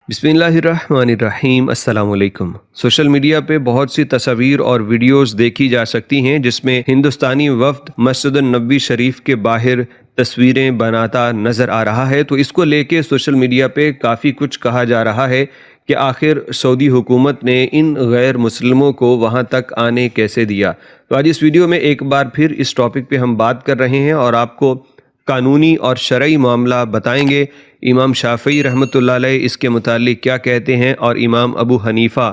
बिस्मिल्लाहिर्रहमानिर्रहीम। अस्सलाम वालेकुम। सोशल मीडिया पे बहुत सी तस्वीर और वीडियोस देखी जा सकती हैं जिसमें हिंदुस्तानी वफ्द मस्जिद नबवी शरीफ के बाहर तस्वीरें बनाता नज़र आ रहा है। तो इसको लेके सोशल मीडिया पे काफ़ी कुछ कहा जा रहा है कि आखिर सऊदी हुकूमत ने इन गैर मुस्लिमों को वहाँ तक आने कैसे दिया। तो आज इस वीडियो में एक बार फिर इस टॉपिक पे हम बात कर रहे हैं और आपको कानूनी और शरई मामला बताएंगे। इमाम शाफ़ई रहमतुल्लाह अलैह इसके मुतालिक क्या कहते हैं और इमाम अबू हनीफ़ा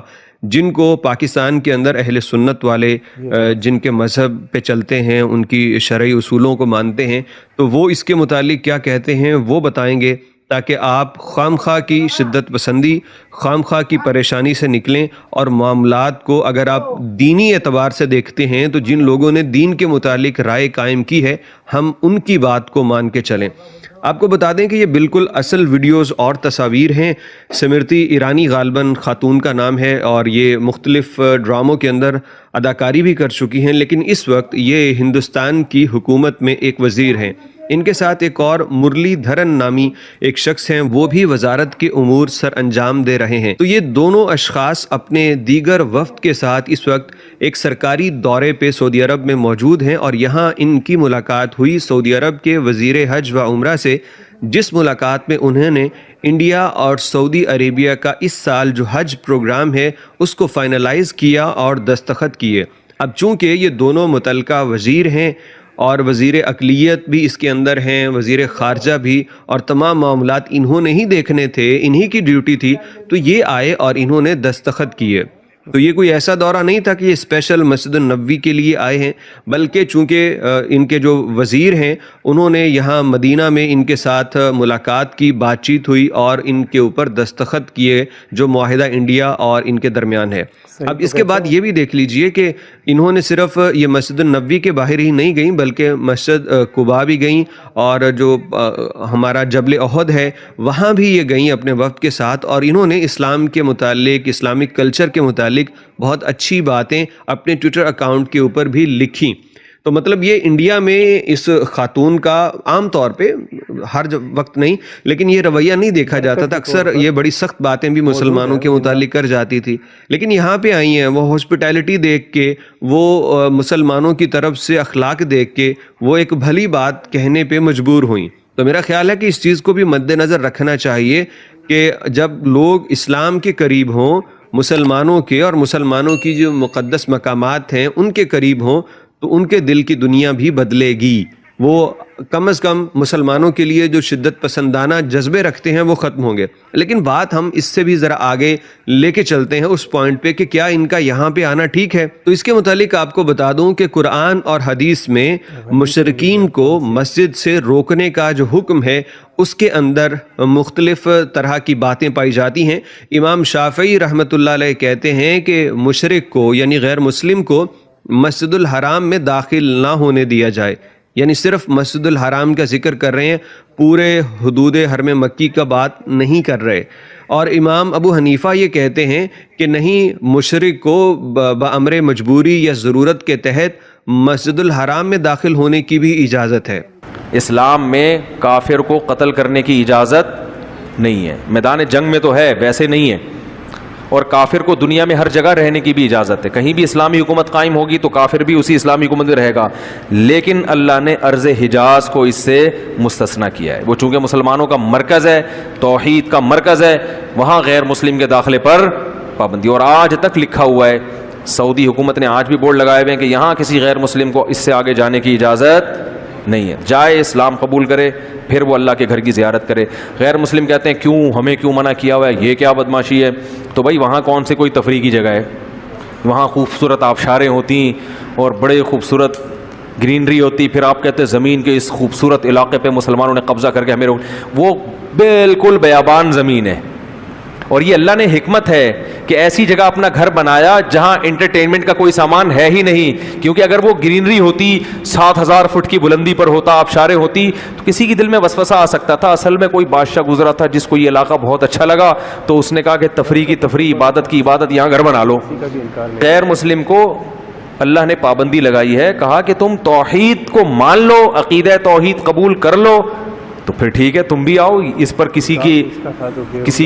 जिनको पाकिस्तान के अंदर अहले सुन्नत वाले जिनके मज़हब पे चलते हैं, उनकी शरई उसूलों को मानते हैं, तो वो इसके मुतालिक क्या कहते हैं वो बताएंगे, ताकि आप खामखा की शिद्दत पसंदी, खामखा की परेशानी से निकलें और मामलात को अगर आप दीनी एतबार से देखते हैं तो जिन लोगों ने दीन के मुतालिक राय कायम की है हम उनकी बात को मान के चलें। आपको बता दें कि ये बिल्कुल असल वीडियोस और तस्वीर हैं। सिमरती ईरानी गालबन खातून का नाम है और ये मुख्तलिफ ड्रामों के अंदर अदाकारी भी कर चुकी हैं, लेकिन इस वक्त ये हिंदुस्तान की हुकूमत में एक वज़ीर हैं। इनके साथ एक और मुरलीधरन नामी एक शख्स हैं, वो भी वजारत के उमूर सर अंजाम दे रहे हैं। तो ये दोनों अशखास अपने दीगर वफ्द के साथ इस वक्त एक सरकारी दौरे पे सऊदी अरब में मौजूद हैं और यहाँ इनकी मुलाकात हुई सऊदी अरब के वज़ीर हज व उम्रा से, जिस मुलाकात में उन्होंने इंडिया और सऊदी अरेबिया का इस साल जो हज प्रोग्राम है उसको फाइनलाइज़ किया और दस्तखत किए। अब चूँकि ये दोनों मुतल्लिका वज़ीर हैं और वज़ीर अक़लियत भी इसके अंदर हैं, वज़ीर ख़ारजा भी, और तमाम मामलात इन्होंने ही देखने थे, इन्हीं की ड्यूटी थी, तो ये आए और इन्होंने दस्तखत किए। तो ये कोई ऐसा दौरा नहीं था कि ये स्पेशल मस्जिद नबवी के लिए आए हैं, बल्कि चूँकि इनके जो वज़ीर हैं उन्होंने यहाँ मदीना में इनके साथ मुलाकात की, बातचीत हुई और इनके ऊपर दस्तखत किए जो मुआहिदा इंडिया और इनके दरमियान है। अब इसके बाद ये भी देख लीजिए कि इन्होंने सिर्फ ये मस्जिद नबवी के बाहर ही नहीं गईं बल्कि मस्जिद कुबा भी गईं और जो हमारा जबल ओहद है वहाँ भी ये गईं अपने वक्त के साथ, और इन्होंने इस्लाम के मुतालिक, इस्लामिक कल्चर के मुतालिक बहुत अच्छी बातें अपने ट्विटर अकाउंट के ऊपर भी लिखी। तो मतलब ये इंडिया में इस खातून का आम तौर पे हर वक्त नहीं, लेकिन ये रवैया नहीं देखा जाता था। अक्सर ये बड़ी सख्त बातें भी मुसलमानों के मुतालिक कर जाती थी, लेकिन यहाँ पे आई हैं वो हॉस्पिटैलिटी देख के, वो मुसलमानों की तरफ से अखलाक देख के वो एक भली बात कहने पे मजबूर हुई। तो मेरा ख्याल है कि इस चीज़ को भी मद्देनज़र रखना चाहिए कि जब लोग इस्लाम के करीब हों, मुसलमानों के और मुसलमानों की जो मुक़द्दस मकामात हैं उनके करीब हों, तो उनके दिल की दुनिया भी बदलेगी। वो कम से कम मुसलमानों के लिए जो शिद्दत पसंदाना जज्बे रखते हैं वो ख़त्म होंगे। लेकिन बात हम इससे भी ज़रा आगे लेके चलते हैं उस पॉइंट पे कि क्या इनका यहाँ पे आना ठीक है। तो इसके मुतालिक आपको बता दूं कि कुरान और हदीस में मुशरिकीन को मस्जिद से रोकने का जो हुक्म है उसके अंदर मुख्तलिफ तरह की बातें पाई जाती हैं। इमाम शाफ़ई रहमतुल्लाह अलैह कहते हैं कि मुशरिक को यानी गैर मुस्लिम को मस्जिदुल हराम में दाखिल ना होने दिया जाए, यानी सिर्फ मस्जिदुल हराम का जिक्र कर रहे हैं, पूरे हुदूद हरम मक्की का बात नहीं कर रहे। और इमाम अबू हनीफ़ा ये कहते हैं कि नहीं, मुशरिक को बअमरे मजबूरी या ज़रूरत के तहत मस्जिदुल हराम में दाखिल होने की भी इजाज़त है। इस्लाम में काफिर को कत्ल करने की इजाज़त नहीं है, मैदान जंग में तो है, वैसे नहीं है। और काफिर को दुनिया में हर जगह रहने की भी इजाज़त है, कहीं भी इस्लामी हुकूमत कायम होगी तो काफिर भी उसी इस्लामी हुकूमत में रहेगा। लेकिन अल्लाह ने अर्ज़ हिजाज को इससे मुस्तस्ना किया है। वो चूँकि मुसलमानों का मरकज़ है, तौहीद का मरकज़ है, वहाँ गैर मुस्लिम के दाखिले पर पाबंदी। और आज तक लिखा हुआ है, सऊदी हुकूमत ने आज भी बोर्ड लगाए हुए हैं कि यहाँ किसी गैर मुस्लिम को इससे आगे जाने की इजाज़त नहीं है। जाए, इस्लाम कबूल करे, फिर वो अल्लाह के घर की ज़ियारत करे। गैर मुस्लिम कहते हैं क्यों, हमें क्यों मना किया हुआ है, ये क्या बदमाशी है। तो भाई वहाँ कौन से कोई तफरीह की जगह है, वहाँ खूबसूरत आबशारें होती और बड़े खूबसूरत ग्रीनरी होती, फिर आप कहते हैं ज़मीन के इस खूबसूरत इलाके पे मुसलमानों ने कब्ज़ा करके हमें वो बिल्कुल बयाबान ज़मीन है। और ये अल्लाह ने हिकमत है कि ऐसी जगह अपना घर बनाया जहां एंटरटेनमेंट का कोई सामान है ही नहीं, क्योंकि अगर वो ग्रीनरी होती, 7000 फुट की बुलंदी पर होता, आबशारें होती, तो किसी के दिल में वसवसा आ सकता था। असल में कोई बादशाह गुजरा था जिसको ये इलाका बहुत अच्छा लगा, तो उसने कहा कि तफरीह की तफरीह, इबादत की इबादत, यहाँ घर बना लो। गैर मुस्लिम को अल्लाह ने पाबंदी लगाई है, कहा कि तुम तौहीद को मान लो, अकीदा तौहीद कबूल कर लो, تو پھر ٹھیک ہے تم بھی آؤ, اس پر کسی کی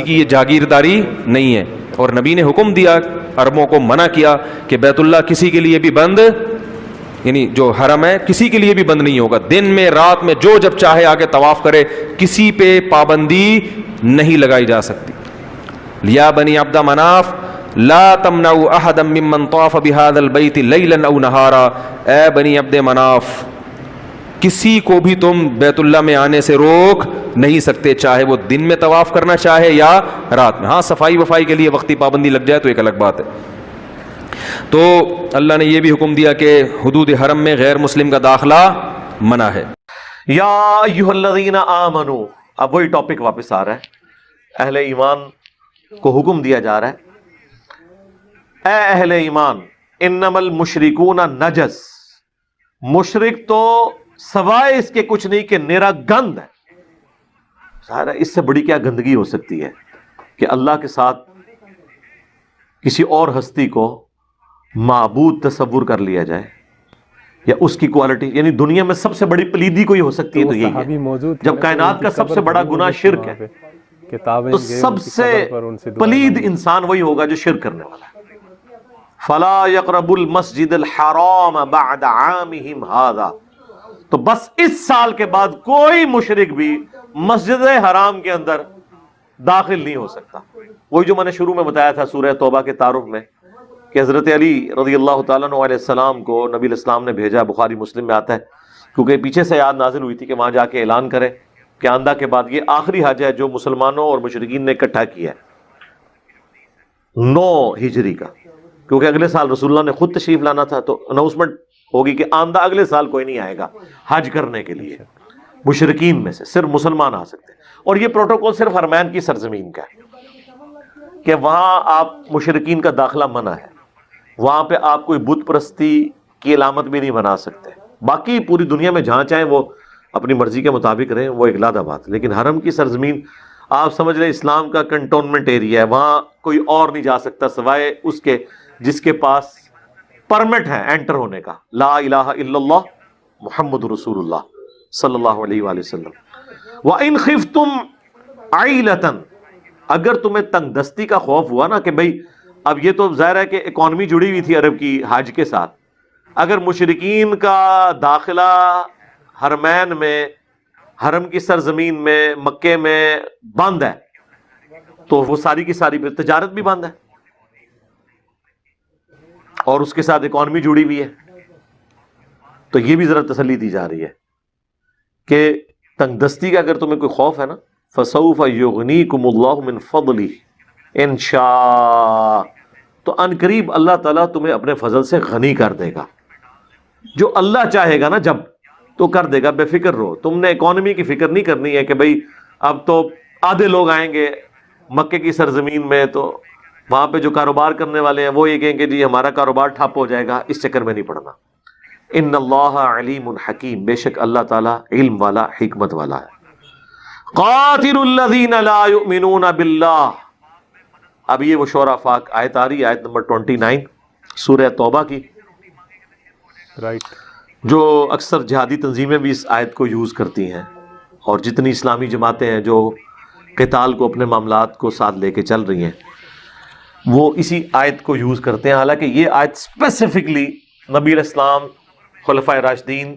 یہ جاگیرداری نہیں ہے. اور نبی نے حکم دیا, عربوں کو منع کیا کہ بیت اللہ کسی کے لیے بھی بند, یعنی جو حرم ہے کسی کے لیے بھی بند نہیں ہوگا, دن میں رات میں جو جب چاہے آ کے طواف کرے, کسی پہ پابندی نہیں لگائی جا سکتی. یا بنی عبد مناف لا تمنعوا احدا ممن طاف بهذا البيت ليلا او نهارا, اے بنی عبد مناف کسی کو بھی تم بیت اللہ میں آنے سے روک نہیں سکتے, چاہے وہ دن میں طواف کرنا چاہے یا رات میں. ہاں صفائی وفائی کے لیے وقتی پابندی لگ جائے تو ایک الگ بات ہے. تو اللہ نے یہ بھی حکم دیا کہ حدود حرم میں غیر مسلم کا داخلہ منع ہے. یا ایھا الذین آمنو, اب وہی ٹاپک واپس آ رہا ہے, اہل ایمان کو حکم دیا جا رہا ہے, اے اہل ایمان انما المشرکون نجس, مشرک تو سوائے اس کے کچھ نہیں کہ نیرا گند ہے. ظاہر ہے اس سے بڑی کیا گندگی ہو سکتی ہے کہ اللہ کے ساتھ کسی اور ہستی کو معبود تصور کر لیا جائے, یا اس کی کوالٹی, یعنی دنیا میں سب سے بڑی پلیدی کوئی ہو سکتی ہے تو یہی ہے. جب کائنات کا سب سے بڑا گناہ شرک ہے تو سب سے پلید انسان وہی ہوگا جو شرک کرنے والا ہے. فلا یقرب المسجد الحرام بعد عامہم ھذا, تو بس اس سال کے بعد کوئی مشرک بھی مسجد حرام کے اندر داخل نہیں ہو سکتا. وہی جو میں نے شروع میں بتایا تھا سورہ توبہ کے تعارف میں کہ حضرت علی رضی اللہ تعالیٰ عنہ علیہ السلام کو نبی علیہ السلام نے بھیجا, بخاری مسلم میں آتا ہے, کیونکہ پیچھے سے آیات نازل ہوئی تھی کہ وہاں جا کے اعلان کرے کہ آندہ کے بعد یہ آخری حج ہے جو مسلمانوں اور مشرکین نے اکٹھا کیا ہے 9 ہجری کا, کیونکہ اگلے سال رسول اللہ نے خود تشریف لانا تھا, تو اناؤنسمنٹ ہوگی کہ آندہ اگلے سال کوئی نہیں آئے گا حج کرنے کے لیے, مشرکین میں سے صرف مسلمان آ سکتے ہیں. اور یہ پروٹوکول صرف حرمین کی سرزمین کا ہے کہ وہاں آپ مشرکین کا داخلہ منع ہے, وہاں پہ آپ کوئی بت پرستی کی علامت بھی نہیں بنا سکتے. باقی پوری دنیا میں جہاں چاہیں وہ اپنی مرضی کے مطابق رہیں, وہ ایک علیحدہ بات, لیکن حرم کی سرزمین آپ سمجھ لیں اسلام کا کنٹونمنٹ ایریا ہے, وہاں کوئی اور نہیں جا سکتا سوائے اس کے جس کے پاس پرمٹ ہے انٹر ہونے کا, لا الہ الا اللہ محمد رسول اللہ صلی اللہ علیہ وآلہ وسلم. وَإِنْ خِفْتُمْ عَيْلَةً, اگر تمہیں تنگ دستی کا خوف ہوا نا کہ بھئی اب یہ تو ظاہر ہے کہ اکانومی جڑی ہوئی تھی عرب کی حج کے ساتھ, اگر مشرکین کا داخلہ حرمین میں, حرم کی سرزمین میں, مکے میں بند ہے تو وہ ساری کی ساری پھر تجارت بھی بند ہے اور اس کے ساتھ اکانومی جڑی ہوئی ہے. تو یہ بھی ذرا تسلی دی جا رہی ہے کہ تنگ دستی کا اگر تمہیں کوئی خوف ہے نا, فَسَوْفَ يُغْنِيكُمُ اللَّهُ مِنْ فَضْلِهِ انشاء, تو ان قریب اللہ تعالیٰ تمہیں اپنے فضل سے غنی کر دے گا. جو اللہ چاہے گا نا جب تو کر دے گا, بے فکر رہو. تم نے اکانومی کی فکر نہیں کرنی ہے کہ بھئی اب تو آدھے لوگ آئیں گے مکے کی سرزمین میں, تو وہاں پہ جو کاروبار کرنے والے ہیں وہ یہ کہیں کہ جی ہمارا کاروبار ٹھپ ہو جائے گا, اس چکر میں نہیں پڑنا. ان اللہ علیم حکیم, بے شک اللہ تعالیٰ علم والا حکمت والا ہے. قاتل الذین لا یؤمنون باللہ, اب یہ وہ شورى فاق آیت آ رہی ہے, آیت نمبر 29 سورہ توبہ کی, جو اکثر جہادی تنظیمیں بھی اس آیت کو یوز کرتی ہیں, اور جتنی اسلامی جماعتیں ہیں جو قتال کو اپنے معاملات کو ساتھ لے کے چل رہی ہیں وہ اسی آیت کو یوز کرتے ہیں. حالانکہ یہ آیت اسپیسیفکلی نبی علیہ السلام, خلفائے راشدین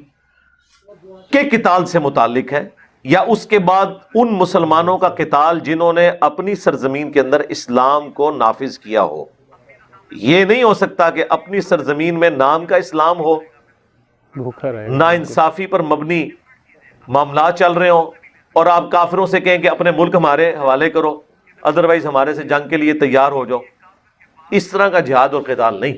کے قتال سے متعلق ہے, یا اس کے بعد ان مسلمانوں کا قتال جنہوں نے اپنی سرزمین کے اندر اسلام کو نافذ کیا ہو. یہ نہیں ہو سکتا کہ اپنی سرزمین میں نام کا اسلام ہو, نا انصافی پر مبنی معاملات چل رہے ہوں, اور آپ کافروں سے کہیں کہ اپنے ملک ہمارے حوالے کرو, ادروائز ہمارے سے جنگ کے لیے تیار ہو جاؤ. اس طرح کا جہاد اور قتال نہیں.